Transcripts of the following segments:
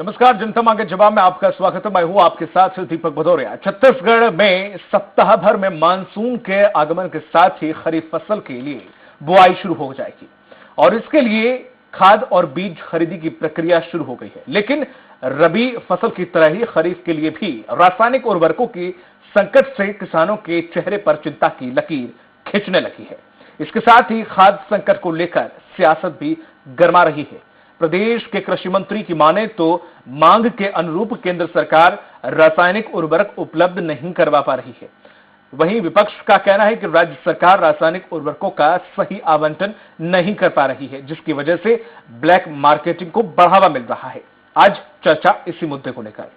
नमस्कार, जनता मांगे जवाब में आपका स्वागत है। मैं हूं आपके साथ दीपक भदौरिया। छत्तीसगढ़ में सप्ताह भर में मानसून के आगमन के साथ ही खरीफ फसल के लिए बुआई शुरू हो जाएगी और इसके लिए खाद और बीज खरीदी की प्रक्रिया शुरू हो गई है। लेकिन रबी फसल की तरह ही खरीफ के लिए भी रासायनिक उर्वरकों की संकट से किसानों के चेहरे पर चिंता की लकीर खिंचने लगी है। इसके साथ ही खाद्य संकट को लेकर सियासत भी गरमा रही है। प्रदेश के कृषि मंत्री की माने तो मांग के अनुरूप केंद्र सरकार रासायनिक उर्वरक उपलब्ध नहीं करवा पा रही है। वहीं विपक्ष का कहना है कि राज्य सरकार रासायनिक उर्वरकों का सही आवंटन नहीं कर पा रही है, जिसकी वजह से ब्लैक मार्केटिंग को बढ़ावा मिल रहा है। आज चर्चा इसी मुद्दे को लेकर।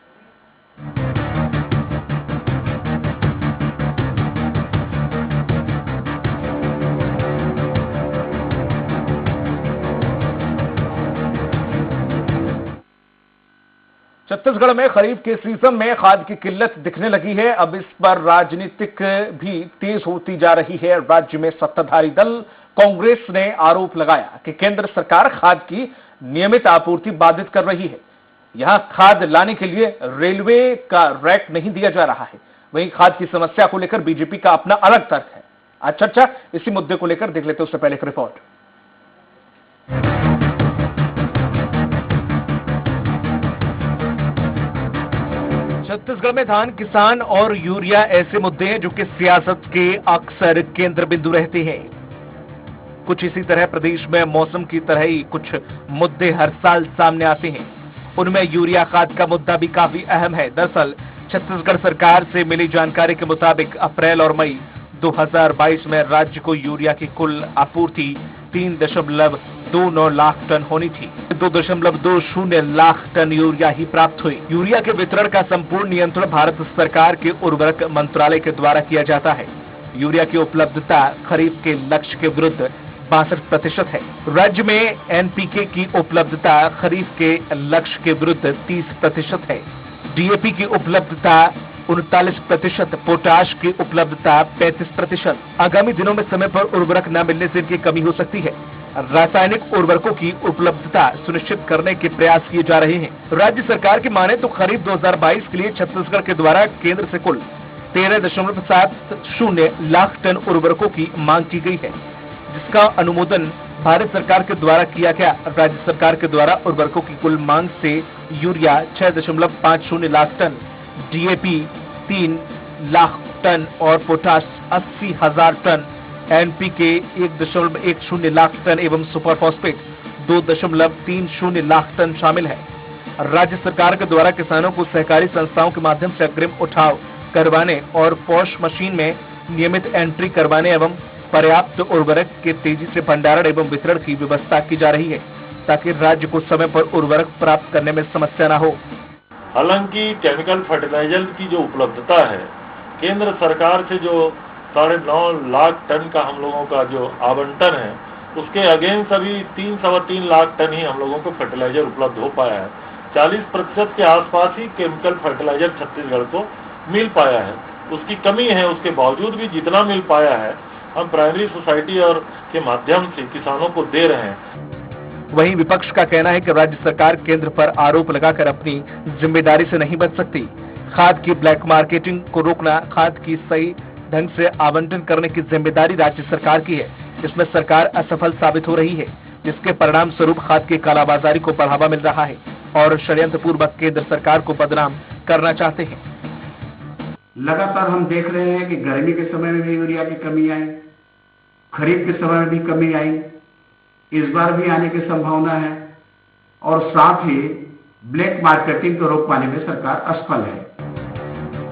छत्तीसगढ़ में खरीफ के सीजन में खाद की किल्लत दिखने लगी है। अब इस पर राजनीतिक भी तेज होती जा रही है। राज्य में सत्ताधारी दल कांग्रेस ने आरोप लगाया कि केंद्र सरकार खाद की नियमित आपूर्ति बाधित कर रही है। यहां खाद लाने के लिए रेलवे का रैक नहीं दिया जा रहा है। वहीं खाद की समस्या को लेकर बीजेपी का अपना अलग तर्क है। आज चर्चा इसी मुद्दे को लेकर देख लेते हैं। उससे पहले एक रिपोर्ट। छत्तीसगढ़ में धान, किसान और यूरिया ऐसे मुद्दे हैं जो कि सियासत के अक्सर केंद्र बिंदु रहते हैं। कुछ इसी तरह प्रदेश में मौसम की तरह ही कुछ मुद्दे हर साल सामने आते हैं। उनमें यूरिया खाद का मुद्दा भी काफी अहम है। दरअसल छत्तीसगढ़ सरकार से मिली जानकारी के मुताबिक अप्रैल और मई 2022 में राज्य को यूरिया की कुल आपूर्ति 3.29 लाख टन होनी थी। 2.20 लाख टन यूरिया ही प्राप्त हुई। यूरिया के वितरण का संपूर्ण नियंत्रण भारत सरकार के उर्वरक मंत्रालय के द्वारा किया जाता है। यूरिया की उपलब्धता खरीफ के लक्ष्य के विरुद्ध 62% है। राज्य में एनपीके की उपलब्धता खरीफ के लक्ष्य के विरुद्ध 30% है। डीएपी की उपलब्धता 39%, पोटाश की उपलब्धता 35%। आगामी दिनों में समय पर उर्वरक न मिलने से इनकी कमी हो सकती है। रासायनिक उर्वरकों की उपलब्धता सुनिश्चित करने के प्रयास किए जा रहे हैं। राज्य सरकार की माने तो खरीफ 2022 के लिए छत्तीसगढ़ के द्वारा केंद्र से कुल 13.70 लाख टन उर्वरकों की मांग की गई है, जिसका अनुमोदन भारत सरकार के द्वारा किया गया। राज्य सरकार के द्वारा उर्वरकों की कुल मांग से urea 6.50 lakh ton, DAP 3 lakh ton और potash 80,000 ton, NPK 1.10 lakh ton एवं सुपर फॉस्फेट 2.30 लाख टन शामिल है। राज्य सरकार के द्वारा किसानों को सहकारी संस्थाओं के माध्यम से अग्रिम उठाव करवाने और पॉश मशीन में नियमित एंट्री करवाने एवं पर्याप्त उर्वरक के तेजी से भंडारण एवं वितरण की व्यवस्था की जा रही है, ताकि राज्य को समय पर उर्वरक प्राप्त करने में समस्या न हो। हालांकि केमिकल फर्टिलाइजर की जो उपलब्धता है, केंद्र सरकार से जो 9.5 लाख टन का हम लोगों का जो आवंटन है, उसके अगेंस्ट अभी 3-3.25 लाख टन ही हम लोगों को फर्टिलाइजर उपलब्ध हो पाया है। 40% के आसपास ही केमिकल फर्टिलाइजर छत्तीसगढ़ को मिल पाया है। उसकी कमी है, उसके बावजूद भी जितना मिल पाया है हम प्राइमरी सोसाइटी और के माध्यम से किसानों को दे रहे हैं। वहीं विपक्ष का कहना है कि राज्य सरकार केंद्र पर आरोप लगाकर अपनी जिम्मेदारी से नहीं बच सकती। खाद की ब्लैक मार्केटिंग को रोकना, खाद की सही ढंग से आवंटन करने की जिम्मेदारी राज्य सरकार की है। इसमें सरकार असफल साबित हो रही है, जिसके परिणाम स्वरूप खाद की कालाबाजारी को बढ़ावा मिल रहा है और षड्यंत्र पूर्वक केंद्र सरकार को बदनाम करना चाहते हैं। लगातार हम देख रहे हैं कि गर्मी के समय में भी यूरिया की कमी आई, खरीफ के समय में भी कमी आई, इस बार भी आने की संभावना है और साथ ही ब्लैक मार्केटिंग को रोक पाने में सरकार असफल है।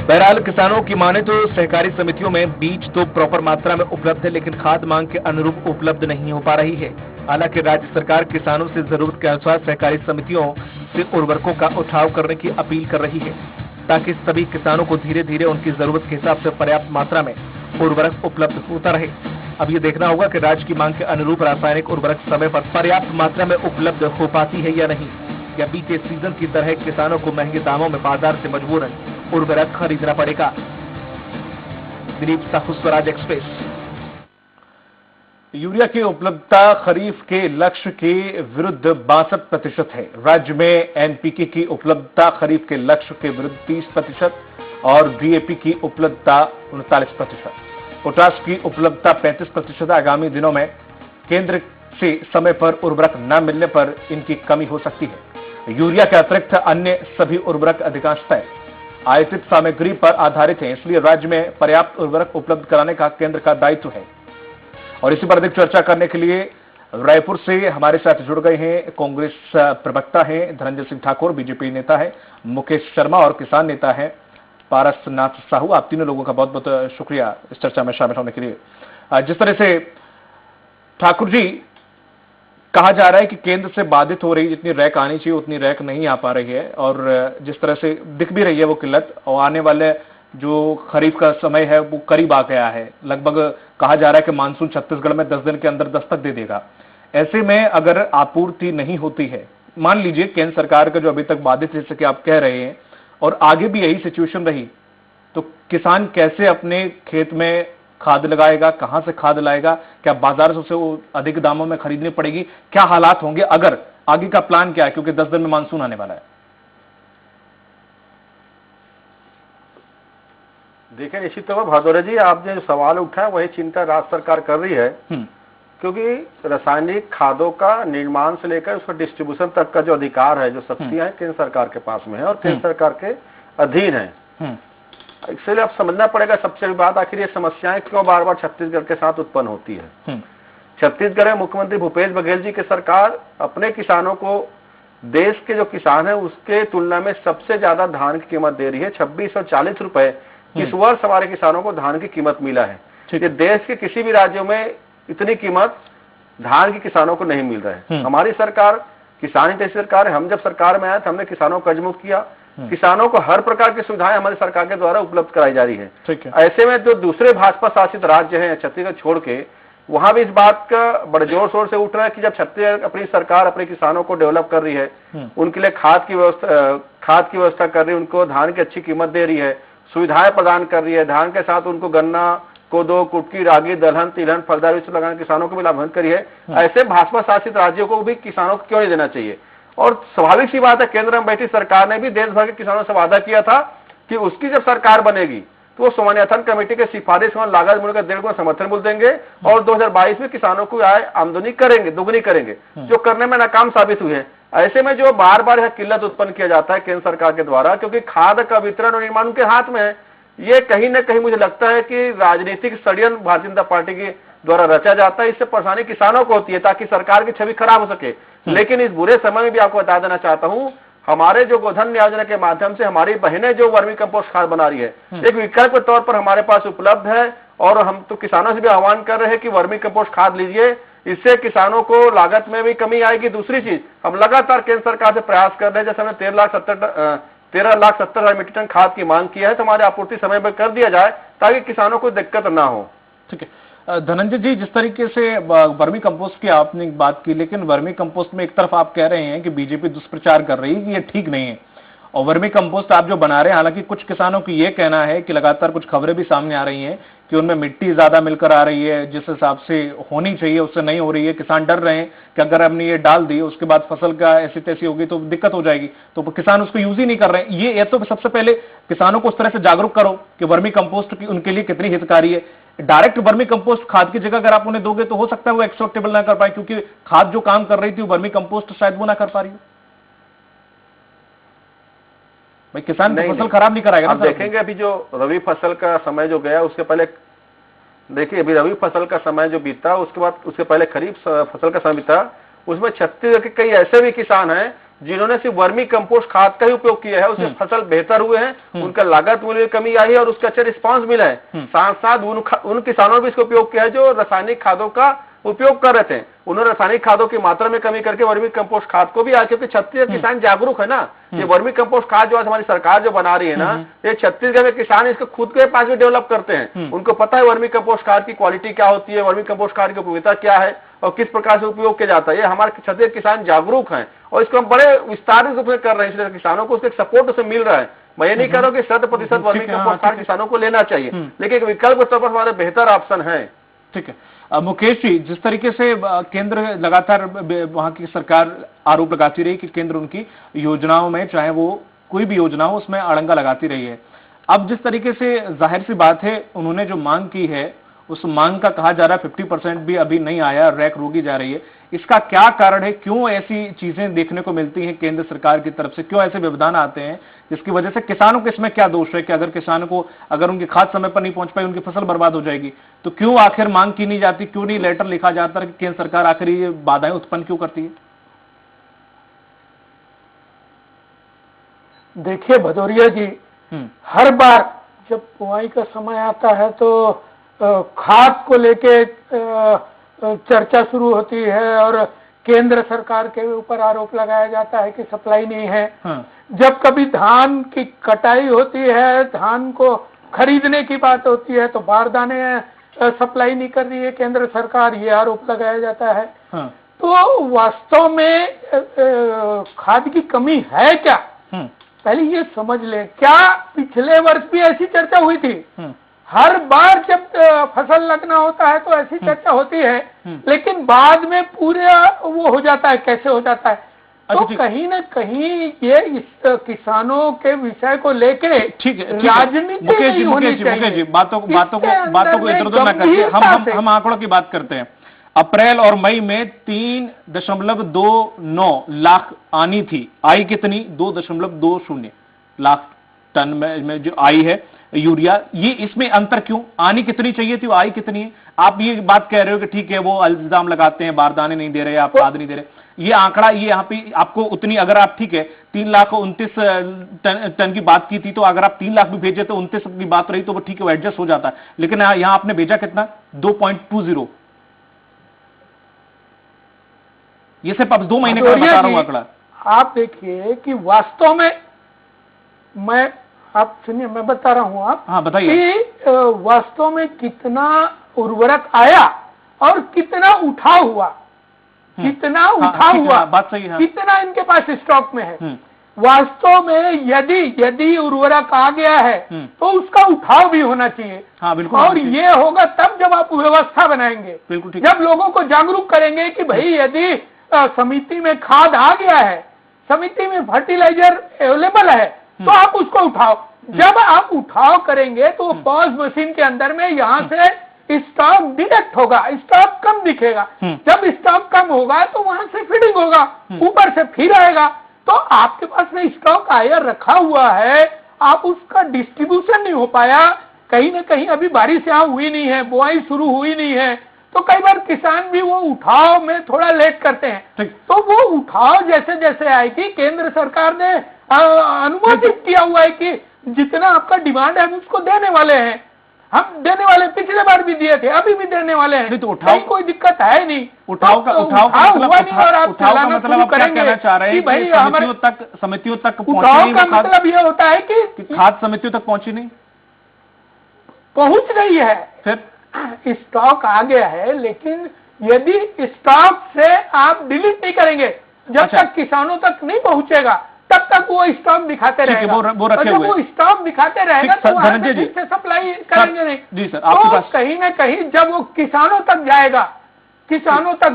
बहरहाल किसानों की माने तो सहकारी समितियों में बीज तो प्रॉपर मात्रा में उपलब्ध है, लेकिन खाद मांग के अनुरूप उपलब्ध नहीं हो पा रही है। हालांकि राज्य सरकार किसानों से जरूरत के अनुसार सहकारी समितियों से उर्वरकों का उठाव करने की अपील कर रही है, ताकि सभी किसानों को धीरे धीरे उनकी जरूरत के हिसाब से पर्याप्त मात्रा में उर्वरक उपलब्ध होता रहे। अब ये देखना होगा कि राज्य की मांग के अनुरूप रासायनिक उर्वरक समय पर पर्याप्त मात्रा में उपलब्ध हो पाती है या नहीं, या बीते सीजन की तरह किसानों को महंगे दामों में बाजार से मजबूरन उर्वरक खरीदना पड़ेगा। दिलीप साहू, स्वराज एक्सप्रेस। यूरिया की उपलब्धता खरीफ के लक्ष्य के विरुद्ध 62% है। राज्य में एनपीके की उपलब्धता खरीफ के लक्ष्य के विरुद्ध 30% और डीएपी की उपलब्धता 39%, पोटाश की उपलब्धता 35%। आगामी दिनों में केंद्र से समय पर उर्वरक न मिलने पर इनकी कमी हो सकती है। यूरिया के अतिरिक्त अन्य सभी उर्वरक अधिकांशतः आयातित सामग्री पर आधारित हैं, इसलिए राज्य में पर्याप्त उर्वरक उपलब्ध कराने का केंद्र का दायित्व है। और इसी पर अधिक चर्चा करने के लिए रायपुर से हमारे साथ जुड़ गए हैं कांग्रेस प्रवक्ता हैं धनंजय सिंह ठाकुर, बीजेपी नेता है मुकेश शर्मा और किसान नेता है पारसनाथ साहू। आप तीनों लोगों का बहुत बहुत शुक्रिया इस चर्चा में शामिल होने के लिए। जिस तरह से ठाकुर जी कहा जा रहा है कि केंद्र से बाधित हो रही जितनी रैक आनी चाहिए उतनी रैक नहीं आ पा रही है, और जिस तरह से दिख भी रही है वो किल्लत, और आने वाले जो खरीफ का समय है वो करीब आ गया है। लगभग कहा जा रहा है कि मानसून छत्तीसगढ़ में 10 दिन के अंदर दस्तक दे देगा। ऐसे में अगर आपूर्ति नहीं होती है, मान लीजिए केंद्र सरकार का जो अभी तक बाधित जैसे कि आप कह रहे हैं और आगे भी यही सिचुएशन रही, तो किसान कैसे अपने खेत में खाद लगाएगा, कहां से खाद लाएगा, क्या बाजार से उसे अधिक दामों में खरीदनी पड़ेगी, क्या हालात होंगे, अगर आगे का प्लान क्या है, क्योंकि 10 दिन में मानसून आने वाला है। देखिए, निश्चित तौर पर भादौरे जी आपने जो सवाल उठाया वही चिंता राज्य सरकार कर रही है, क्योंकि रासायनिक खादों का निर्माण से लेकर उसका डिस्ट्रीब्यूशन तक का जो अधिकार है, जो शक्तियां हैं केंद्र सरकार के पास में है और केंद्र सरकार के अधीन है। इसलिए अब समझना पड़ेगा सबसे बड़ी बात, आखिर ये समस्याएं क्यों बार बार छत्तीसगढ़ के साथ उत्पन्न होती है। छत्तीसगढ़ में मुख्यमंत्री भूपेश बघेल जी की सरकार अपने किसानों को, देश के जो किसान है उसके तुलना में सबसे ज्यादा धान की कीमत दे रही है। 2640 रुपए इस वर्ष हमारे किसानों को धान की कीमत मिला है। ये देश के किसी भी राज्यों में इतनी कीमत धान के किसानों को नहीं मिल रहा है। हमारी सरकार किसान हितैषी सरकार है। हम जब सरकार में आए तो हमने किसानों को कर्ज मुक्त किया, किसानों को हर प्रकार की सुविधाएं हमारी सरकार के द्वारा उपलब्ध कराई जा रही है। ऐसे में जो दूसरे भाजपा शासित राज्य हैं छत्तीसगढ़ छोड़ के, वहां भी इस बात का बड़े जोर शोर से उठ रहा है कि जब छत्तीसगढ़ अपनी सरकार अपने किसानों को डेवलप कर रही है, उनके लिए खाद की व्यवस्था कर रही है, उनको धान की अच्छी कीमत दे रही है, सुविधाएं प्रदान कर रही है, धान के साथ उनको गन्ना, कोदो, कुटकी, रागी, दलहन, तिलहन, फलदार लगाने किसानों को भी लाभान्वित करी है। ऐसे भाजपा शासित राज्यों को भी किसानों को क्यों नहीं देना चाहिए? और स्वाभाविक सी बात है, केंद्र में बैठी सरकार ने भी देश भर के किसानों से वादा किया था कि उसकी जब सरकार बनेगी तो वो स्वामिनाथन कमेटी के सिफारिश में लागत मूल्य का 1.5 गुना समर्थन मूल्य देंगे और 2022 में किसानों को आय आमदनी करेंगे, दोगुनी करेंगे, जो करने में नाकाम साबित हुई है। ऐसे में जो बार बार यह किल्लत उत्पन्न किया जाता है केंद्र सरकार के द्वारा, क्योंकि खाद का वितरण और निर्माण उनके हाथ में है, ये कहीं ना कहीं मुझे लगता है कि राजनीतिक षड्यंत्र भारतीय जनता पार्टी के द्वारा रचा जाता है। इससे परेशानी किसानों को होती है ताकि सरकार की छवि खराब हो सके। लेकिन इस बुरे समय में भी आपको बता देना चाहता हूं, हमारे जो गोधन योजना के माध्यम से हमारी बहनें जो वर्मी कंपोस्ट खाद बना रही है, एक विकल्प के तौर पर हमारे पास उपलब्ध है। और हम तो किसानों से भी आह्वान कर रहे हैं कि वर्मी कंपोस्ट खाद लीजिए, इससे किसानों को लागत में भी कमी आएगी। दूसरी चीज, हम लगातार केंद्र सरकार से प्रयास कर रहे हैं, जैसे हमने 13,70,000 मीट्रिक टन खाद की मांग किया है, तो हमारी आपूर्ति समय पर कर दिया जाए ताकि किसानों को दिक्कत ना हो। ठीक है धनंजय जी, जिस तरीके से वर्मी कंपोस्ट की आपने बात की, लेकिन वर्मी कंपोस्ट में एक तरफ आप कह रहे हैं कि बीजेपी दुष्प्रचार कर रही है कि ये ठीक नहीं है, और वर्मी कंपोस्ट आप जो बना रहे हैं, हालांकि कुछ किसानों की ये कहना है कि लगातार कुछ खबरें भी सामने आ रही हैं कि उनमें मिट्टी ज्यादा मिलकर आ रही है, जिस हिसाब से होनी चाहिए उससे नहीं हो रही है। किसान डर रहे हैं कि अगर हमने ये डाल दी उसके बाद फसल का ऐसी तैसी होगी तो दिक्कत हो जाएगी, तो किसान उसको यूज ही नहीं कर रहे हैं। ये तो सबसे पहले किसानों को उस तरह से जागरूक करो कि वर्मी कंपोस्ट की उनके लिए कितनी हितकारी है। डायरेक्ट वर्मी कंपोस्ट खाद की जगह अगर आप उन्हें दोगे तो हो सकता है वो एक्सेप्टेबल ना कर पाए, क्योंकि खाद जो काम कर रही थी वर्मी कंपोस्ट शायद वो ना कर पा रही हो। भाई किसान की फसल खराब नहीं कराएगा। आप देखेंगे अभी जो रबी फसल का समय जो गया, उसके पहले देखिए अभी रबी फसल का समय जो बीता, उसके बाद उसके पहले खरीफ फसल का समय बीता, उसमें छत्तीसगढ़ के कई ऐसे भी किसान हैं जिन्होंने सिर्फ वर्मी कंपोस्ट खाद का ही उपयोग किया है, उससे फसल बेहतर हुए हैं, उनका लागत मूल्य में कमी आई है और उसका अच्छा रिस्पांस मिला है। साथ साथ उन किसानों ने भी इसका उपयोग किया है जो रासायनिक खादों का उपयोग कर रहे थे, उन्होंने रासायनिक खादों की मात्रा में कमी करके वर्मी कंपोस्ट खाद को भी, क्योंकि छत्तीसगढ़ किसान जागरूक है ना। ये वर्मी कंपोस्ट खाद जो आज हमारी सरकार जो बना रही है ना, ये छत्तीसगढ़ में किसान इसको खुद के पास भी डेवलप करते हैं। उनको पता है वर्मी कंपोस्ट खाद की क्वालिटी क्या होती है, वर्मी कंपोस्ट खाद की उपयोगिता क्या है और किस प्रकार से उपयोग किया जाता है। ये हमारे छत्तीसगढ़ किसान जागरूक हैं और इसको हम बड़े विस्तार से कर रहे हैं, इसलिए किसानों को उसके सपोर्ट उसे मिल रहा है। मैं ये नहीं कह रहा हूं कि 100% वर्मी कंपोस्ट खाद किसानों को लेना चाहिए, लेकिन एक विकल्प के तौर पर हमारे बेहतर ऑप्शन है। ठीक है मुकेश जी, जिस तरीके से केंद्र लगातार वहां की सरकार आरोप लगाती रही कि केंद्र उनकी योजनाओं में, चाहे वो कोई भी योजना हो, उसमें अड़ंगा लगाती रही है। अब जिस तरीके से जाहिर सी बात है उन्होंने जो मांग की है, उस मांग का कहा जा रहा है 50% भी अभी नहीं आया, रैक रोकी जा रही है। इसका क्या कारण है? क्यों ऐसी चीजें देखने को मिलती हैं केंद्र सरकार की तरफ से? क्यों ऐसे व्यवधान आते हैं जिसकी वजह से किसानों को इसमें क्या दोष है कि अगर किसानों को, अगर उनकी खाद समय पर नहीं पहुंच पाई, उनकी फसल बर्बाद हो जाएगी? तो क्यों आखिर मांग की नहीं जाती? क्यों नहीं लेटर लिखा जाता कि केंद्र सरकार आखिर ये बाधाएं उत्पन्न क्यों करती है? देखिए भदौरिया जी, हर बार जब बुआई का समय आता है तो खाद को लेके चर्चा शुरू होती है और केंद्र सरकार के ऊपर आरोप लगाया जाता है कि सप्लाई नहीं है। जब कभी धान की कटाई होती है, धान को खरीदने की बात होती है, तो बारदाने सप्लाई नहीं कर रही है केंद्र सरकार, ये आरोप लगाया जाता है। तो वास्तव में खाद की कमी है क्या, पहले ये समझ लें। क्या पिछले वर्ष भी ऐसी चर्चा हुई थी? हर बार जब फसल लगना होता है तो ऐसी चर्चा होती है, लेकिन बाद में पूरे वो हो जाता है, कैसे हो जाता है? तो कहीं ना कहीं ये इस किसानों के विषय को लेके राजनीति नहीं होनी चाहिए। बातों को इधर उधर ना करके हम आंकड़ों की बात करते हैं। अप्रैल और मई में 3.29 लाख आनी थी, आई कितनी? 2.20 लाख टन में जो आई है यूरिया। ये इसमें अंतर क्यों? आनी कितनी चाहिए थी, वो आई कितनी है? आप ये बात कह रहे हो कि ठीक है वो इल्जाम लगाते हैं, बारदाने नहीं दे रहे, आप खाद नहीं दे रहे। ये आंकड़ा, ये यहाँ पे आपको उतनी, अगर आप ठीक है 3,29,000 टन की बात की थी, तो अगर आप 3 लाख भी भेजे तो 29 की बात रही तो वो ठीक है, वो एडजस्ट हो जाता है। लेकिन यहाँ आपने भेजा कितना? 2.20। ये सिर्फ अब 2 महीने का बता रहा हूं आंकड़ा। आप देखिए कि वास्तव में, मैं आप सुनिए, मैं बता रहा हूं आप। हाँ बताइए। कि वास्तव में कितना उर्वरक आया और कितना उठा हुआ, कितना उठा हुआ, बात सही है। कितना इनके पास स्टॉक में है। वास्तव में यदि उर्वरक आ गया है तो उसका उठाव भी होना चाहिए। हाँ बिल्कुल। और ये होगा तब जब आप व्यवस्था बनाएंगे, बिल्कुल ठीक। जब लोगों को जागरूक करेंगे कि भाई यदि समिति में खाद आ गया है, समिति में फर्टिलाइजर अवेलेबल है, तो आप उसको उठाओ। जब आप उठाव करेंगे तो पॉज मशीन के अंदर में यहाँ से स्टॉक डिडक्ट होगा, स्टॉक कम दिखेगा। जब स्टॉक कम होगा तो वहां से फीडिंग होगा, ऊपर से फिर आएगा। तो आपके पास में स्टॉक आया रखा हुआ है, आप उसका डिस्ट्रीब्यूशन नहीं हो पाया। कहीं ना कहीं अभी बारिश यहाँ हुई नहीं है, बुआई शुरू हुई नहीं है, तो कई बार किसान भी वो उठाव में थोड़ा लेट करते हैं। तो वो उठाव जैसे जैसे आएगी, केंद्र सरकार ने अनुमोदित किया हुआ है कि जितना आपका डिमांड है हम उसको देने वाले हैं, हम देने वाले, पिछले बार भी दिए थे, अभी भी देने वाले हैं। तो उठाव कोई दिक्कत है नहीं। उठाव का मतलब आप क्या कहना चाह रहे हैं? भाई समितियों तक उठाव का मतलब ये होता है कि खाद समितियों तक पहुंची नहीं, पहुंच रही है, फिर स्टॉक आ गया है। लेकिन यदि स्टॉक से आप डिलीट नहीं करेंगे, जब तक किसानों तक नहीं पहुंचेगा तब तक वो स्टॉक दिखाते रहेगा। वो रखे हुए, वो स्टॉक दिखाते रहेगा तो धनंजय जी से सप्लाई करेंगे नहीं। जी सर, आपके पास कहीं ना कहीं जब वो किसानों तक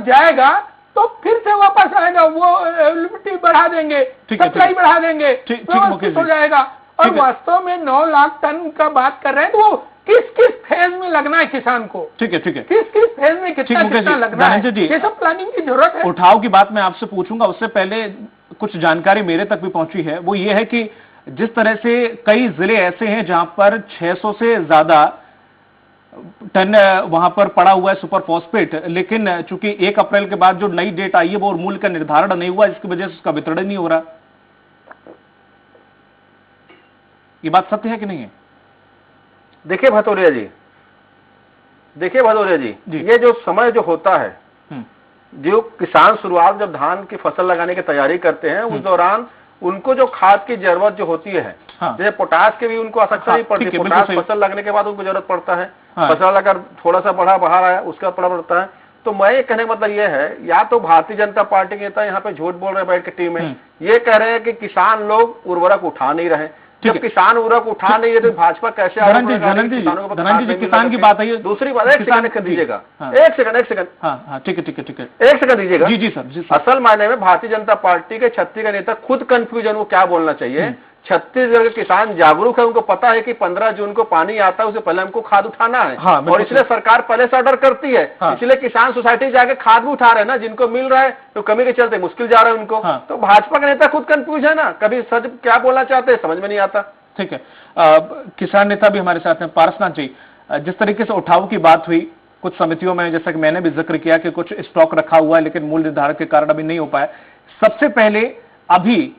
जाएगा, तो फिर से वापस आएगा, वो अवेलेबिलिटी बढ़ा देंगे, सप्लाई बढ़ा देंगे, व्यवस्थित हो जाएगा। और वास्तव में 9 लाख टन का बात कर रहे हैं, तो वो किस फेज में लगना है किसान को? ठीक है, किस फेज में कितना लगना है, ये सब प्लानिंग की जरूरत है। उठाव की बात मैं आपसे पूछूंगा, उससे पहले कुछ जानकारी मेरे तक भी पहुंची है। वो ये है कि जिस तरह से कई जिले ऐसे हैं जहां पर 600 से ज्यादा टन वहां पर पड़ा हुआ है सुपर फॉस्फेट, लेकिन चूंकि 1 अप्रैल के बाद जो नई डेट आई है वो मूल्य का निर्धारण नहीं हुआ, जिसकी वजह से उसका वितरण नहीं हो रहा। ये बात सत्य है कि नहीं है? देखिए भदौरिया जी, ये जो समय जो होता है, जो किसान शुरुआत जब धान की फसल लगाने की तैयारी करते हैं, उस दौरान उनको जो खाद की जरूरत जो होती है, जैसे पोटास की भी उनको आवश्यकता नहीं पड़ती। पोटास फसल लगने के बाद उनको जरूरत पड़ता है। फसल अगर थोड़ा सा बाहर आया उसका पड़ता है। तो मैं ये कहने का मतलब ये है, या तो भारतीय जनता पार्टी के नेता यहाँ पे झूठ बोल रहे हैं बैठ के टीम में, ये कह रहे हैं कि किसान लोग उर्वरक उठा नहीं रहे, जब किसान उर्वरक उठा नहीं है तो भाजपा कैसे धनंजय जी किसान की बात है। दूसरी बात, एक सेकंड दीजिएगा, एक सेकंड हाँ ठीक है एक सेकंड दीजिएगा। जी सर। असल मायने में भारतीय जनता पार्टी के छत्तीसगढ़ नेता खुद कंफ्यूजन, वो क्या बोलना चाहिए। छत्तीसगढ़ के किसान जागरूक है, उनको पता है कि 15 जून को पानी आता है, उससे पहले हमको खाद उठाना है। हाँ, और इसलिए सरकार पहले से ऑर्डर करती है। हाँ। इसलिए किसान सोसाइटी जाके खाद भी उठा रहे हैं ना, जिनको मिल रहा है तो कमी के चलते मुश्किल जा रहा है उनको। हाँ। तो भाजपा का नेता खुद कंफ्यूज है ना, कभी सच क्या बोलना चाहते हैं समझ में नहीं आता। ठीक है, किसान नेता भी हमारे साथ हैं। पारसनाथ जी, जिस तरीके से उठाव की बात हुई, कुछ समितियों में जैसा कि मैंने भी जिक्र किया कि कुछ स्टॉक रखा हुआ है लेकिन मूल्य निर्धारक के कारण अभी नहीं हो पाया। सबसे पहले अभी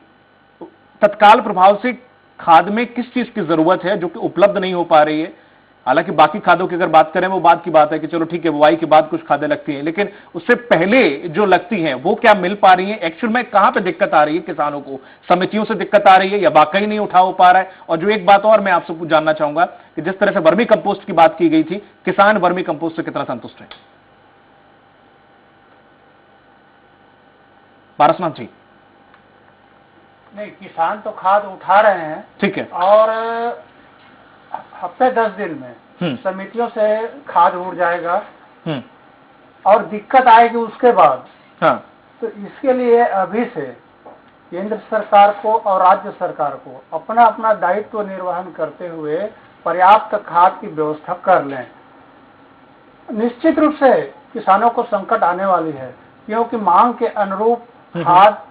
तत्काल प्रभाव से खाद में किस चीज की जरूरत है जो कि उपलब्ध नहीं हो पा रही है? हालांकि बाकी खादों की अगर बात करें वो बात की बात है कि चलो ठीक है, बुआई के बाद कुछ खादें लगती हैं, लेकिन उससे पहले जो लगती हैं वो क्या मिल पा रही हैं? एक्चुअल में कहां पे दिक्कत आ रही है किसानों को? समितियों से दिक्कत आ रही है या वाकई नहीं उठा हो पा रहा है? और जो एक बात और मैं आपसे जानना चाहूंगा कि जिस तरह से वर्मी कंपोस्ट की बात की गई थी, किसान वर्मी कंपोस्ट से कितना संतुष्ट है? पारसनाथ जी। नहीं, किसान तो खाद उठा रहे हैं, ठीक है, और हफ्ते 10 दिन में समितियों से खाद उड़ जाएगा और दिक्कत आएगी उसके बाद। हाँ। तो इसके लिए अभी से केंद्र सरकार को और राज्य सरकार को अपना अपना दायित्व निर्वहन करते हुए पर्याप्त खाद की व्यवस्था कर लें। निश्चित रूप से किसानों को संकट आने वाली है, क्योंकि मांग के अनुरूप खाद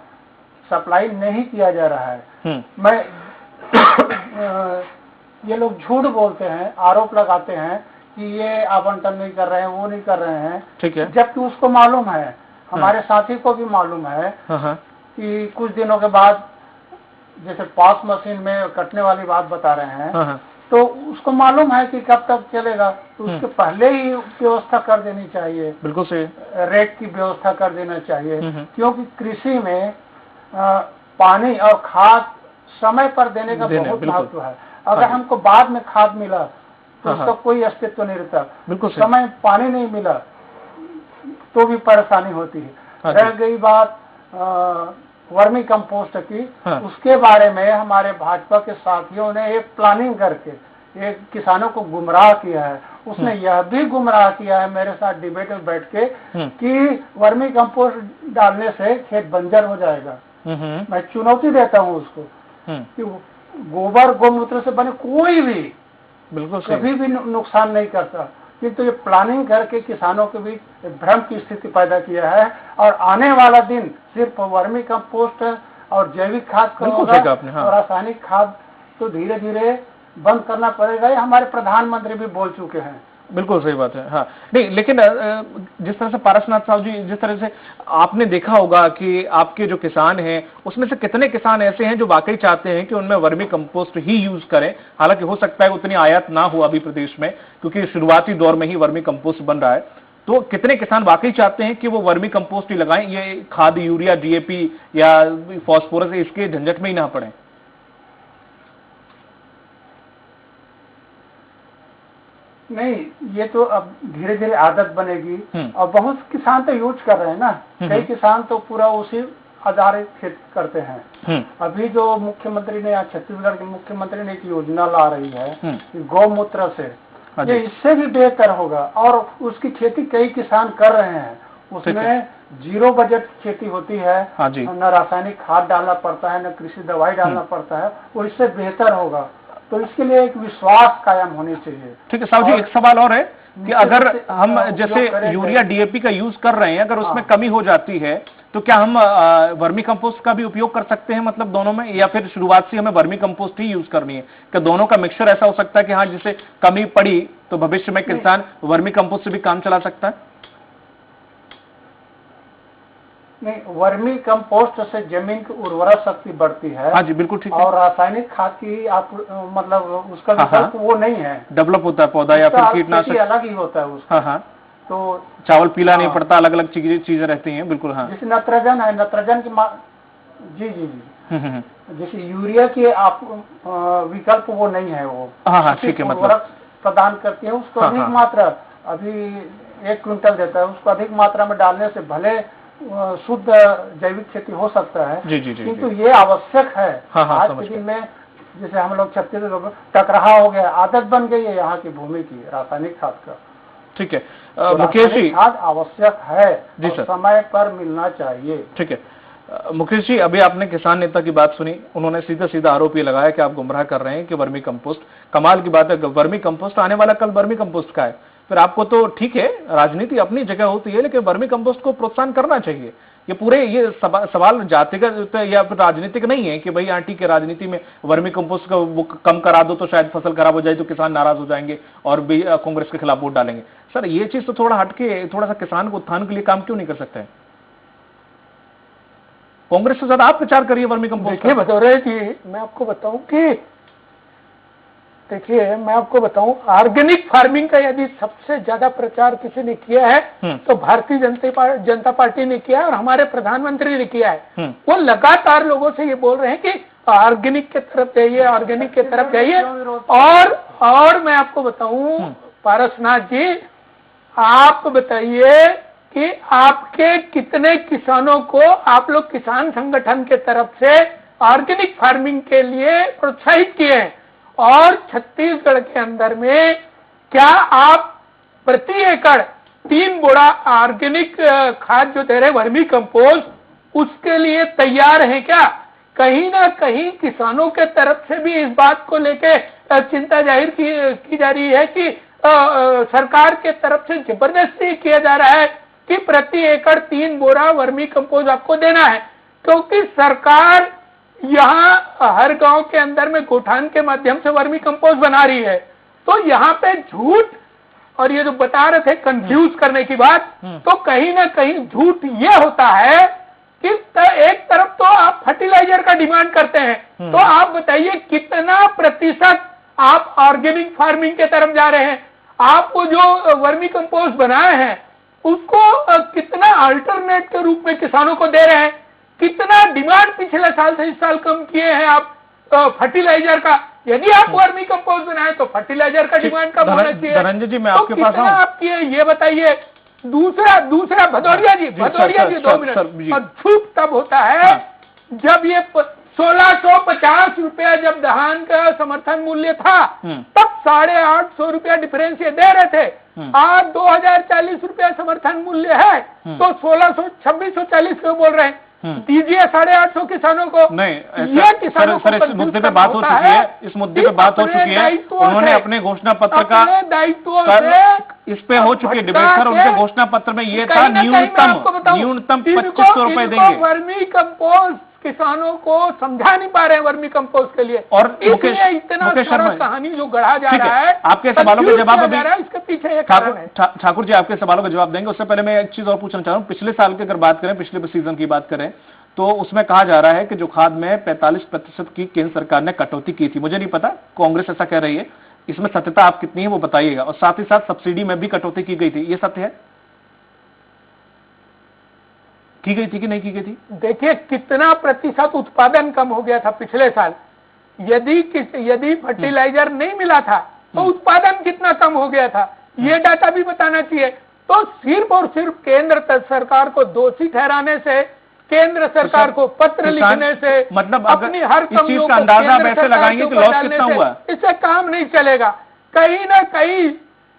सप्लाई नहीं किया जा रहा है। मैं ये लोग झूठ बोलते हैं, आरोप लगाते हैं कि ये आवंटन नहीं कर रहे हैं, वो नहीं कर रहे हैं। ठीक है, जबकि उसको मालूम है, हमारे साथी को भी मालूम है कि कुछ दिनों के बाद, जैसे पॉस मशीन में कटने वाली बात बता रहे हैं, तो उसको मालूम है कि कब तक चलेगा, तो उसके पहले ही व्यवस्था कर देनी चाहिए। बिल्कुल सही, रेट की व्यवस्था कर देना चाहिए, क्योंकि कृषि में पानी और खाद समय पर देने का बहुत महत्व है। अगर हमको बाद में खाद मिला तो उसका कोई अस्तित्व नहीं रहता। बिल्कुल, समय पानी नहीं मिला तो भी परेशानी होती है। रह गई बात वर्मी कंपोस्ट की, उसके बारे में हमारे भाजपा के साथियों ने एक प्लानिंग करके एक किसानों को गुमराह किया है। उसने यह भी गुमराह किया है मेरे साथ डिबेट में बैठ के कि वर्मी कंपोस्ट डालने से खेत बंजर हो जाएगा। मैं चुनौती देता हूँ उसको कि गोबर गोमूत्र से बने कोई भी बिल्कुल कभी भी नुकसान नहीं करता, किंतु ये प्लानिंग करके किसानों के बीच भ्रम की स्थिति पैदा किया है। और आने वाला दिन सिर्फ वर्मी कंपोस्ट और जैविक खाद का होगा, और रासायनिक खाद तो धीरे धीरे बंद करना पड़ेगा। ये हमारे प्रधानमंत्री भी बोल चुके हैं। बिल्कुल सही बात है। हाँ, नहीं, लेकिन जिस तरह से पारसनाथ साहब जी, जिस तरह से आपने देखा होगा कि आपके जो किसान हैं उसमें से कितने किसान ऐसे हैं जो वाकई चाहते हैं कि उनमें वर्मी कंपोस्ट ही यूज करें? हालांकि हो सकता है उतनी आयात ना हो अभी प्रदेश में, क्योंकि शुरुआती दौर में ही वर्मी कंपोस्ट बन रहा है। तो कितने किसान वाकई चाहते हैं कि वो वर्मी कंपोस्ट ही लगाएं, ये खाद यूरिया DAP या फॉस्फोरस इसके झंझट में ही ना पड़े? नहीं, ये तो अब धीरे धीरे आदत बनेगी, और बहुत किसान तो यूज कर रहे हैं ना। कई किसान तो पूरा उसी आधारित खेत करते हैं। अभी जो मुख्यमंत्री ने, छत्तीसगढ़ के मुख्यमंत्री ने एक योजना ला रही है कि गौमूत्र से, ये इससे भी बेहतर होगा, और उसकी खेती कई किसान कर रहे हैं। उसमें 0 बजट खेती होती है, न रासायनिक खाद डालना पड़ता है, न कृषि दवाई डालना पड़ता है, वो इससे बेहतर होगा। तो इसके लिए एक विश्वास कायम होनी चाहिए। ठीक है साहब जी, एक सवाल और है कि अगर हम जैसे यूरिया DAP का यूज कर रहे हैं, अगर उसमें कमी हो जाती है तो क्या हम वर्मी कंपोस्ट का भी उपयोग कर सकते हैं, मतलब दोनों में, या फिर शुरुआत से हमें वर्मी कंपोस्ट ही यूज करनी है? क्या दोनों का मिक्सचर ऐसा हो सकता है कि हाँ, जिसे कमी पड़ी तो भविष्य में किसान वर्मी कंपोस्ट से भी काम चला सकता है? नहीं, वर्मी कंपोस्ट से जमीन की उर्वरक शक्ति बढ़ती है। हाँ जी, बिल्कुल ठीक है। और रासायनिक खाद की आप मतलब उसका विकल्प वो नहीं है, डेवलप होता है पौधा, या फिर कीटनाशक अलग ही होता है उसका। हाँ, तो चावल पीला नहीं पड़ता, अलग अलग चीजें रहती हैं। बिल्कुल, हाँ। जैसे नत्रजन है, नत्रजन की जी जी जी, जैसे यूरिया के आप विकल्प वो नहीं है, वो हाँ ठीक है, मतलब प्रदान करती है। उसको अधिक मात्रा, अभी 1 क्विंटल देता है, उसको अधिक मात्रा में डालने से भले शुद्ध जैविक खेती हो सकता है, किंतु ये आवश्यक है आज के दिन में जैसे हम लोग छत्तीसगढ़ टकराहा हो गया, आदत बन गई है यहाँ की भूमि की रासायनिक खाद का। ठीक है मुकेश जी, खाद आवश्यक है जी सर, समय पर मिलना चाहिए। ठीक है मुकेश जी, अभी आपने किसान नेता की बात सुनी, उन्होंने सीधा सीधा आरोप ये लगाया कि आप गुमराह कर रहे हैं कि वर्मी कंपोस्ट, कमाल की बात है, वर्मी कंपोस्ट आने वाला कल वर्मी कंपोस्ट का है, फिर आपको तो ठीक है राजनीति अपनी जगह होती है, लेकिन वर्मी कंपोस्ट को प्रोत्साहन करना चाहिए। ये पूरे ये सवाल जातिगत या फिर राजनीतिक नहीं है कि भाई आंटी के राजनीति में वर्मी कंपोस्ट का वो कम करा दो तो शायद फसल खराब हो जाए तो किसान नाराज हो जाएंगे और भी कांग्रेस के खिलाफ वोट डालेंगे। सर ये चीज तो थोड़ा हटके, थोड़ा सा किसान को उत्थान के लिए काम क्यों नहीं कर सकते हैं? कांग्रेस से ज्यादा आप प्रचार करिए वर्मी कंपोस्ट। देखिए भदौरे जी, मैं आपको बताऊं कि देखिए मैं आपको बताऊं, ऑर्गेनिक फार्मिंग का यदि सबसे ज्यादा प्रचार किसी ने किया है तो भारतीय जनता पार्टी ने किया है और हमारे प्रधानमंत्री ने किया है। वो लगातार लोगों से ये बोल रहे हैं कि ऑर्गेनिक के तरफ जाइए, ऑर्गेनिक के तरफ जाइए। और मैं आपको बताऊं पारसनाथ जी, आप बताइए कि आपके कितने किसानों को आप लोग किसान संगठन के तरफ से ऑर्गेनिक फार्मिंग के लिए प्रोत्साहित किए हैं, और छत्तीसगढ़ के अंदर में क्या आप प्रति एकड़ 3 बोरा ऑर्गेनिक खाद जो दे रहे वर्मी कंपोस्ट, उसके लिए तैयार हैं क्या? कहीं ना कहीं किसानों के तरफ से भी इस बात को लेके चिंता जाहिर की जा रही है कि सरकार के तरफ से जबरदस्ती किया जा रहा है कि प्रति एकड़ 3 बोरा वर्मी कंपोस्ट आपको देना है, क्योंकि सरकार यहाँ हर गांव के अंदर में गोठान के माध्यम से वर्मी कंपोस्ट बना रही है। तो यहाँ पे झूठ और ये जो बता रहे थे कंफ्यूज करने की बात, तो कहीं ना कहीं झूठ ये होता है कि एक तरफ तो आप फर्टिलाइजर का डिमांड करते हैं, तो आप बताइए कितना प्रतिशत आप ऑर्गेनिक फार्मिंग के तरफ जा रहे हैं? आप वो जो वर्मी कंपोस्ट बनाए हैं उसको कितना अल्टरनेट के रूप में किसानों को दे रहे हैं? कितना डिमांड पिछले साल से इस साल कम किए हैं आप फर्टिलाइजर का? यदि आप वर्मी कंपोस्ट बनाए तो फर्टिलाइजर का डिमांड कम होना चाहिए। धनंजय जी मैं आपके पास आऊं, आप किए ये बताइए। दूसरा भदौरिया जी 2 मिनट। और झूठ तब होता है जब ये 1650 रुपया जब धान का समर्थन मूल्य था, तब 850 रुपया डिफरेंस ये दे रहे थे। आज 2040 रुपया समर्थन मूल्य है, तो 2640 क्यों बोल रहे हैं? दीजिए 850 किसानों को। नहीं ये किसानों सर इस मुद्दे पे बात हो चुकी है, इस मुद्दे पे बात हो चुकी है, उन्होंने अपने घोषणा पत्र का दायित्व इस पे हो चुकी है डिबेट सर। उनके घोषणा पत्र में ये था न्यूनतम 2500 रुपए देंगे। वर्मी कंपोस्ट किसानों को समझा नहीं पा रहे हैं वर्मी कंपोस्ट के लिए, और इसलिए इतना सारा कहानी जो गढ़ा जा रहा है। आपके सवालों का जवाब अभी इसके पीछे एक कारण है। ठाकुर जी आपके सवालों का जवाब देंगे, उससे पहले मैं एक चीज और पूछना चाह रहा हूँ। पिछले साल की अगर बात करें, पिछले सीजन की बात करें, तो उसमें कहा जा रहा है कि जो खाद में 45% की केंद्र सरकार ने कटौती की थी। मुझे नहीं पता, कांग्रेस ऐसा कह रही है, इसमें सत्यता आप कितनी है वो बताइएगा। और साथ ही साथ सब्सिडी में भी कटौती की गई थी, ये सत्य है? की गई थी कि नहीं की गई थी? देखिए कितना प्रतिशत उत्पादन कम हो गया था पिछले साल। यदि फर्टिलाइजर नहीं मिला था तो उत्पादन कितना कम हो गया था, ये डाटा भी बताना चाहिए। तो सिर्फ और सिर्फ केंद्र सरकार को दोषी ठहराने से, केंद्र सरकार को पत्र लिखने से, मतलब अपनी हर कमियों को अंदाजा वैसे लगाएंगे कि लॉस कितना हुआ, इससे काम नहीं चलेगा। कहीं ना कहीं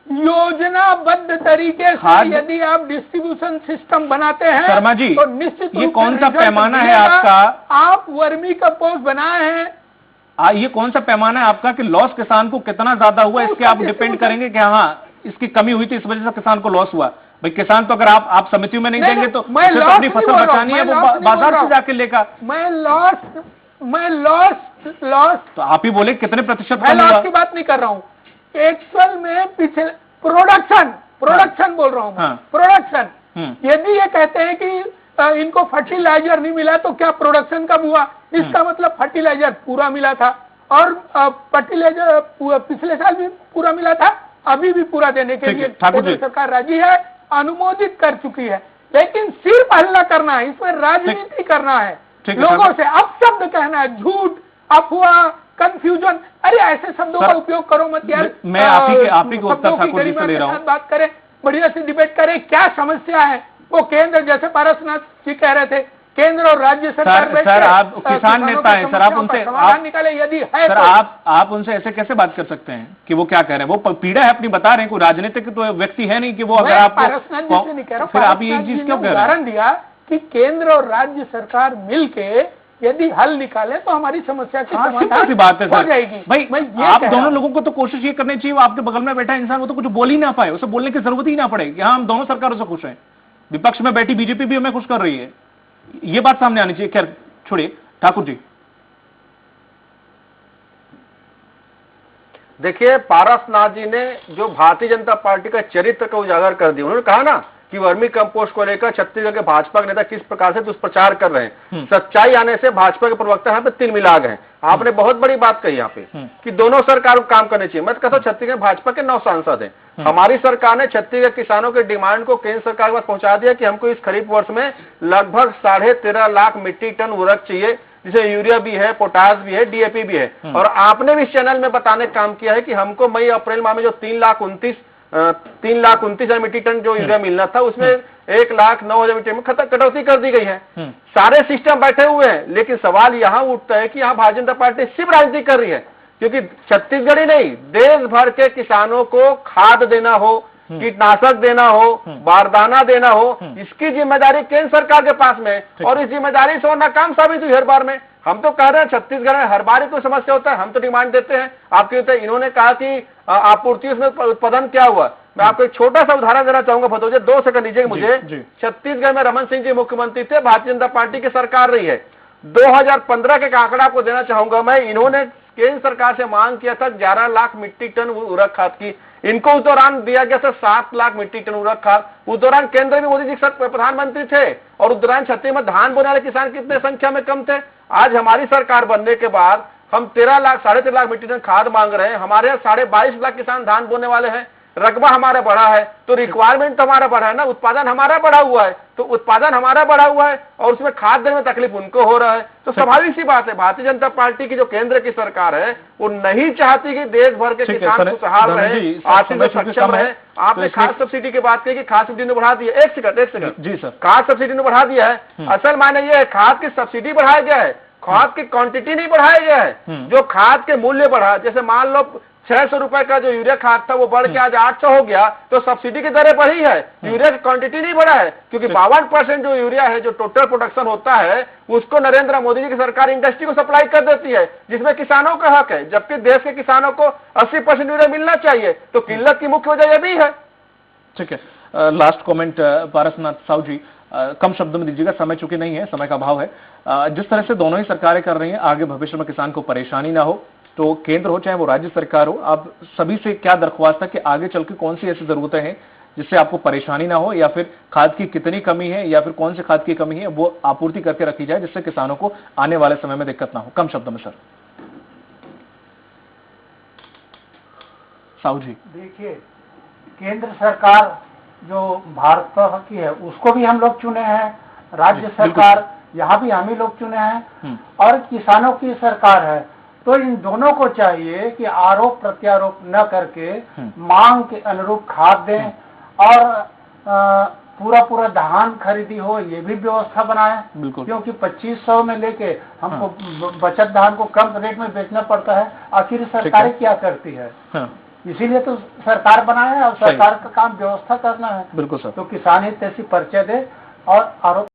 योजनाबद्ध तरीके से यदि आप डिस्ट्रीब्यूशन सिस्टम बनाते हैं शर्मा जी, तो निश्चित ये कौन सा पैमाना है आपका? आप वर्मी कंपोस्ट बनाए हैं, ये कौन सा पैमाना है आपका कि लॉस किसान को कितना ज्यादा हुआ? इसके आप डिपेंड करेंगे कि हाँ इसकी कमी हुई थी इस वजह से किसान को लॉस हुआ। भाई किसान तो अगर आप समितियों में नहीं देंगे तो अपनी फसल बचानी है, वो बाजार से जाके लेगा। मैं लॉस तो आप ही बोले कितने प्रतिशत? मैं लॉस की बात नहीं कर रहा हूँ, एक्चुअल में पिछले प्रोडक्शन बोल रहा हूँ। प्रोडक्शन यदि ये कहते हैं कि इनको फर्टिलाइजर नहीं मिला तो क्या प्रोडक्शन कम हुआ? इसका मतलब फर्टिलाइजर पूरा मिला था, और फर्टिलाइजर पिछले साल भी पूरा मिला था, अभी भी पूरा देने के लिए केंद्र सरकार राजी है, अनुमोदित कर चुकी है। लेकिन सिर्फ हल्ला करना है, इसमें राजनीति करना है, लोगों से अपशब्द कहना है, झूठ, अफवाह, कंफ्यूजन, अरे ऐसे शब्दों का उपयोग करो मत यार। मैं आप ही को उत्तर ठाकुर जी से ले रहा हूं, बात करें, बढ़िया से डिबेट करें, क्या समस्या है वो केंद्र, जैसे पारसनाथ जी कह रहे थे, केंद्र और राज्य सरकार सर आप किसान नेता हैं सर, आप उनसे समाधान निकाले यदि है सर, आप उनसे ऐसे कैसे बात कर सकते हैं कि वो क्या कह रहे हैं? वो पीड़ा है अपनी बता रहे हैं, कोई राजनीतिक तो व्यक्ति है नहीं कि वो अगर आप फिर आप ये चीज क्यों कह रहे हैं? उदाहरण दिया कि केंद्र और राज्य सरकार मिलके यदि हल निकाले तो हमारी समस्या की समाधान की बात है हो सर। जाएगी। भाई आप दोनों लोगों को तो कोशिश ये करनी चाहिए, वो आपके बगल में बैठा इंसान वो तो कुछ बोल ही ना पाए, उसे बोलने की जरूरत ही ना पड़े कि हाँ हम दोनों सरकारों से खुश हैं, विपक्ष में बैठी बीजेपी भी हमें खुश कर रही है, ये बात सामने आनी चाहिए। खैर छोड़िए, ठाकुर जी। देखिए, पारसनाथ जी ने जो भारतीय जनता पार्टी का चरित्र को उजागर कर दिया। उन्होंने कहा ना कि वर्मी कंपोस्ट को लेकर छत्तीसगढ़ के भाजपा के नेता किस प्रकार से दुष्प्रचार कर रहे हैं। सच्चाई आने से भाजपा के प्रवक्ता यहाँ पे तिलमिला गए हैं। आपने बहुत बड़ी बात कही यहाँ पे कि दोनों सरकार को काम करने चाहिए। मैं कहता हूँ छत्तीसगढ़ भाजपा के 9 सांसद हैं। हमारी सरकार ने छत्तीसगढ़ किसानों के डिमांड को केंद्र सरकार के पास पहुंचा दिया कि हमको इस खरीफ वर्ष में लगभग 13.5 लाख मीट्रिक टन उर्वरक चाहिए, जिसमें यूरिया भी है, पोटास भी है, डीएपी भी है। और आपने भी इस चैनल में बताने का काम किया है कि हमको मई अप्रैल माह में जो 3,29,000 मीट्रिक टन जो यूरिया मिलना था, उसमें 1,09,000 मीट्रिक में कटौती कर दी गई है। सारे सिस्टम बैठे हुए हैं, लेकिन सवाल यहाँ उठता है कि यहाँ भारतीय जनता पार्टी सिर्फ राजनीति कर रही है, क्योंकि छत्तीसगढ़ ही नहीं देश भर के किसानों को खाद देना हो, कीटनाशक देना हो, बारदाना देना हो, इसकी जिम्मेदारी केंद्र सरकार के पास में है। और इस जिम्मेदारी से वो नाकाम साबित हुई हर बार में। हम तो कह रहे हैं छत्तीसगढ़ में हर बार ही कोई समस्या होता है, हम तो डिमांड देते हैं आपके। तो इन्होंने कहा कि आपूर्ति उसमें उत्पादन क्या हुआ। मैं आपको एक छोटा सा उदाहरण देना चाहूंगा भदौर जी, 2 सेकंड दीजिएगा मुझे। छत्तीसगढ़ में रमन सिंह जी मुख्यमंत्री थे, भारतीय जनता पार्टी की सरकार रही है। 2015 के आंकड़ा आपको देना चाहूंगा मैं। इन्होंने केंद्र सरकार से मांग किया था 11 लाख मीट्रिक टन उर्वरक खाद की, इनको उस दौरान दिया गया था 7 लाख मीट्रिक टन उर्वरक खाद। उस दौरान केंद्र में मोदी जी प्रधानमंत्री थे और उस दौरान छत्तीसगढ़ में धान बोने वाले किसान कितने संख्या में कम थे। आज हमारी सरकार बनने के बाद हम 13.5 लाख मीट्रिक टन खाद मांग रहे हैं। हमारे 22.5 लाख किसान धान बोने वाले हैं। रकबा हमारा बढ़ा है तो रिक्वायरमेंट तो हमारा बढ़ा है ना, उत्पादन हमारा बढ़ा हुआ है। तो उत्पादन हमारा बढ़ा हुआ है और उसमें खाद देने में तकलीफ उनको हो रहा है। तो स्वाभाविक सी बात है, भारतीय जनता पार्टी की जो केंद्र की सरकार है वो नहीं चाहती कि देश भर के किसान खुशहाल रहे, आर्थिक में सक्षम रहे। आपने खाद सब्सिडी की बात की कि खाद सब्सिडी ने बढ़ा दी है। एक सेकंड जी सर, खाद सब्सिडी ने बढ़ा दिया है। असल मायने ये है खाद की सब्सिडी बढ़ाया गया है, खाद की क्वांटिटी नहीं बढ़ाया गया है। जो खाद के मूल्य बढ़ा, जैसे मान लो 600 रुपए का जो यूरिया खाद था वो बढ़ के आज 800 हो गया, तो सब्सिडी की दरें बढ़ी है, यूरिया की क्वांटिटी नहीं बढ़ा है। क्योंकि 52% जो यूरिया है जो टोटल प्रोडक्शन होता है उसको नरेंद्र मोदी जी की सरकार इंडस्ट्री को सप्लाई कर देती है, जिसमें किसानों का हक है। जबकि देश के किसानों को 80% यूरिया मिलना चाहिए। तो किल्लत की मुख्य वजह यह भी है। ठीक है, लास्ट कमेंट पारसनाथ साहू जी, कम शब्दों में दीजिएगा, समय चूंकि नहीं है, समय का अभाव है। जिस तरह से दोनों ही सरकारें कर रही हैं, आगे भविष्य में किसान को परेशानी ना हो, तो केंद्र हो चाहे वो राज्य सरकार हो, आप सभी से क्या दरख्वास्त है कि आगे चल के कौन सी ऐसी जरूरतें हैं जिससे आपको परेशानी ना हो, या फिर खाद की कितनी कमी है या फिर कौन सी खाद की कमी है वो आपूर्ति करके रखी जाए, जिससे किसानों को आने वाले समय में दिक्कत ना हो। कम शब्दों में सर। साहू जी, देखिए, केंद्र सरकार जो भारत की है उसको भी हम लोग चुने हैं, राज्य सरकार यहाँ भी हम ही लोग चुने हैं, और किसानों की सरकार है। तो इन दोनों को चाहिए कि आरोप प्रत्यारोप न करके मांग के अनुरूप खाद दें और पूरा धान खरीदी हो, ये भी व्यवस्था बनाए। क्योंकि 2500 में लेके हमको बचत धान को कम रेट में बेचना पड़ता है। आखिर सरकारें क्या करती है? इसीलिए तो सरकार बनाए और सरकार का काम व्यवस्था करना है। बिल्कुल सर। तो किसान हित ऐसी परिचय दे और आरोप